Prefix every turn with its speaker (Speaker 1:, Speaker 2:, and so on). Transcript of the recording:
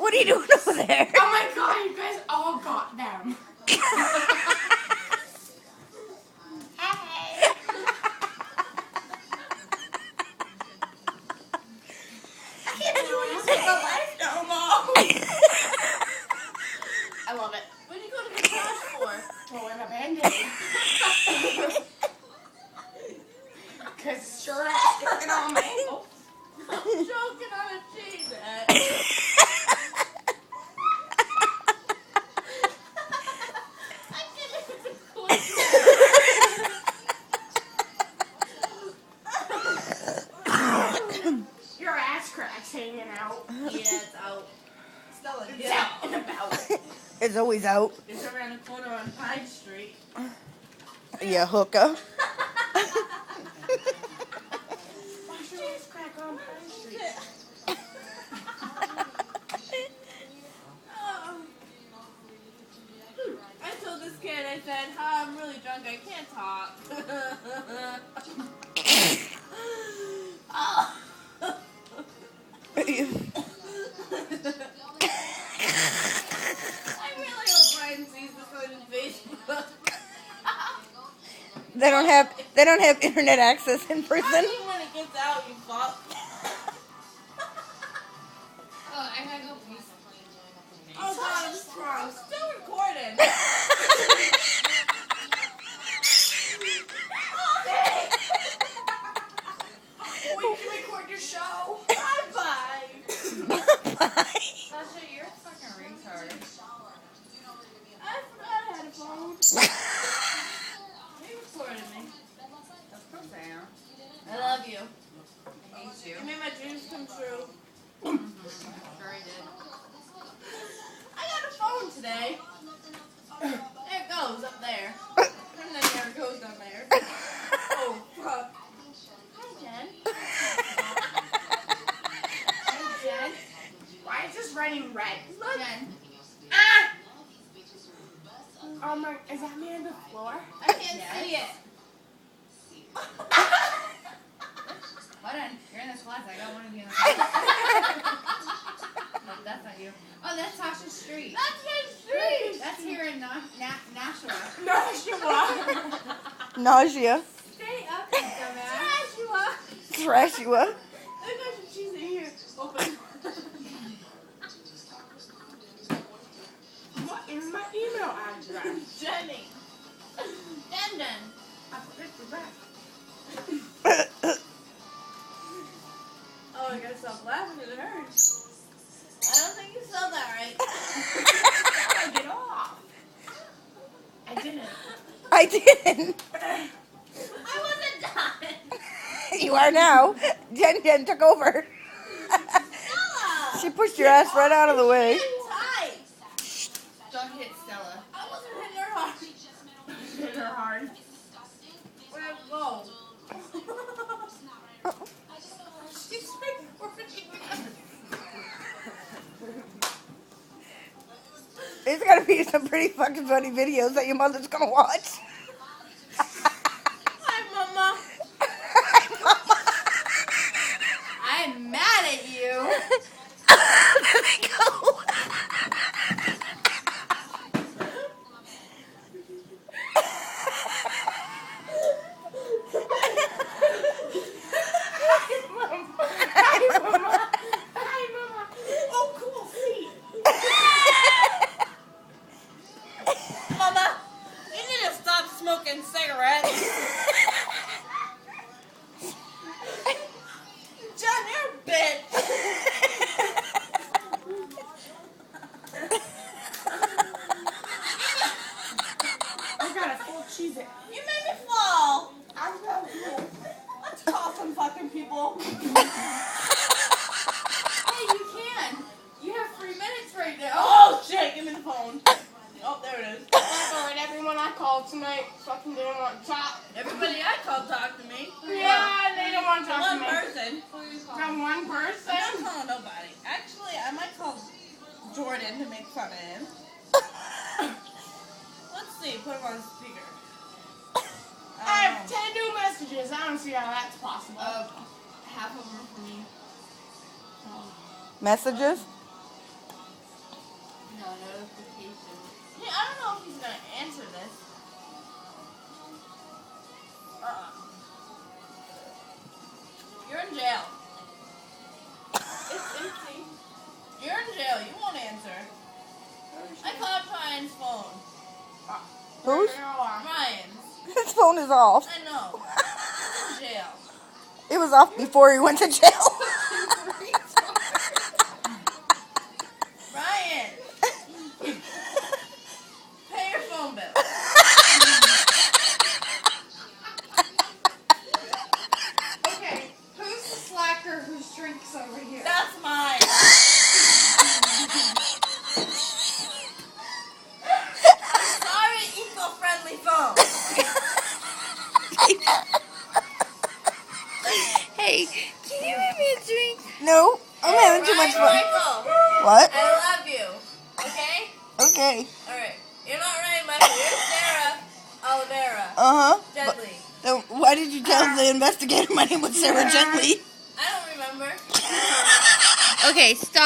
Speaker 1: What are you doing over there?
Speaker 2: Oh my god, you guys all got them. Hey. I can't do anything about life no more. I love it.
Speaker 3: What did you go to the trash for?
Speaker 2: Throwing a band-aid. Because sure as sticking on my ankle.
Speaker 3: I'm joking on a cheese. I can't even quit.
Speaker 2: Your ass crack's hanging out.
Speaker 3: Yeah, it's out. Stella,
Speaker 2: It's
Speaker 3: get
Speaker 2: out
Speaker 3: out.
Speaker 2: and about.
Speaker 1: It's always out.
Speaker 3: It's around the corner on Pine Street.
Speaker 1: Yeah, hooker.
Speaker 2: Why's your ass crack on Pine Street?
Speaker 3: I told this kid, I said, I'm really drunk, I can't talk. Oh. I really hope Brian sees this on Facebook.
Speaker 1: They don't have internet access in prison.
Speaker 3: When it gets out, you fuck.
Speaker 4: Oh, I gotta go pee something.
Speaker 3: Oh god, I'm strong. Still recording.
Speaker 2: We can record your show.
Speaker 3: Bye-bye.
Speaker 1: Bye.
Speaker 4: Sasha, you're a fucking retard.
Speaker 3: I forgot I had a phone. You recorded me.
Speaker 4: Of course I am.
Speaker 3: I love you.
Speaker 4: I hate you.
Speaker 3: You made my dreams come true.
Speaker 4: Sure I did.
Speaker 3: I got a phone today. There it goes up there. And then there it goes down there. Oh, fuck. Hi, Jen. Hi, Jen.
Speaker 2: Why is this running red?
Speaker 3: Jen.
Speaker 2: Ah! Oh my, is that me on the floor?
Speaker 3: I can't see it.
Speaker 4: Hold on. You're in this class. I got one of you in the class. No, that's not you. Oh, that's Tasha Street.
Speaker 3: That's my street.
Speaker 4: That's here in Nashua.
Speaker 2: No, she won't.
Speaker 1: Nausea.
Speaker 4: Stay up, you dumbass.
Speaker 3: Joshua.
Speaker 1: Trash you up.
Speaker 3: I got some cheese in here. Open.
Speaker 2: What is my email address?
Speaker 3: Jenny. Denden.
Speaker 2: I put it back.
Speaker 3: Oh, I gotta stop laughing. It hurts. I don't think you saw that right.
Speaker 2: Get off. I didn't.
Speaker 1: I didn't.
Speaker 3: I wasn't done.
Speaker 1: You are now. Jen took over.
Speaker 3: Stella.
Speaker 1: She pushed your ass right out of the way.
Speaker 3: Get tight.
Speaker 4: Don't hit Stella.
Speaker 3: I wasn't hitting her hard.
Speaker 2: Hit her hard.
Speaker 3: Where'd it go? She's recording.
Speaker 1: There's gotta be some pretty fucking funny videos that your mother's gonna watch.
Speaker 3: Hi, Mama. I'm mad at you.
Speaker 1: There they go.
Speaker 2: Hi, Mama. Hi, Mama. Oh, cool feet.
Speaker 3: Mama, you need to stop smoking cigarettes. John, you're a bitch.
Speaker 2: I got a full cheese it.
Speaker 3: You made me fall.
Speaker 2: I love you.
Speaker 3: Let's call some fucking people. Hey, you can. You have 3 minutes right now. Oh, shit. Give me the phone. Oh, there it is.
Speaker 2: Alright, everyone I called tonight fucking didn't want to talk.
Speaker 3: Everybody I called talked to me.
Speaker 2: Yeah, they don't want to talk to
Speaker 3: One
Speaker 2: me.
Speaker 3: person.
Speaker 2: From one
Speaker 3: I'm not
Speaker 2: person?
Speaker 3: calling nobody. Actually, I might call Jordan to make fun of him. Let's see. Put him on speaker.
Speaker 2: I have 10 new messages. I don't see how that's possible.
Speaker 3: Half of them from you.
Speaker 1: Messages?
Speaker 4: notification.
Speaker 3: Yeah, I don't know if he's gonna answer this. You're in jail.
Speaker 4: It's empty.
Speaker 3: You're in jail. You won't answer. I called Ryan's phone.
Speaker 1: Whose?
Speaker 3: Ryan's.
Speaker 1: His phone is off.
Speaker 3: I know. He's in jail.
Speaker 1: It was off before he went to jail.
Speaker 3: Ryan. Pay your phone bill.
Speaker 2: Okay, who's the slacker whose drink's over here?
Speaker 3: That's mine. I'm sorry, eco-friendly phone.
Speaker 1: Hey, can you give me a drink? No, I'm having too much
Speaker 3: Ryan
Speaker 1: fun.
Speaker 3: Michael,
Speaker 1: What?
Speaker 3: I love you. Okay?
Speaker 1: Okay.
Speaker 3: Alright. You're not Ryan Michael. You're Sarah Oliveira.
Speaker 1: Uh-huh.
Speaker 3: Gently.
Speaker 1: Then why did you tell the investigator my name was Sarah Gently?
Speaker 3: I don't remember.
Speaker 4: Okay, stop.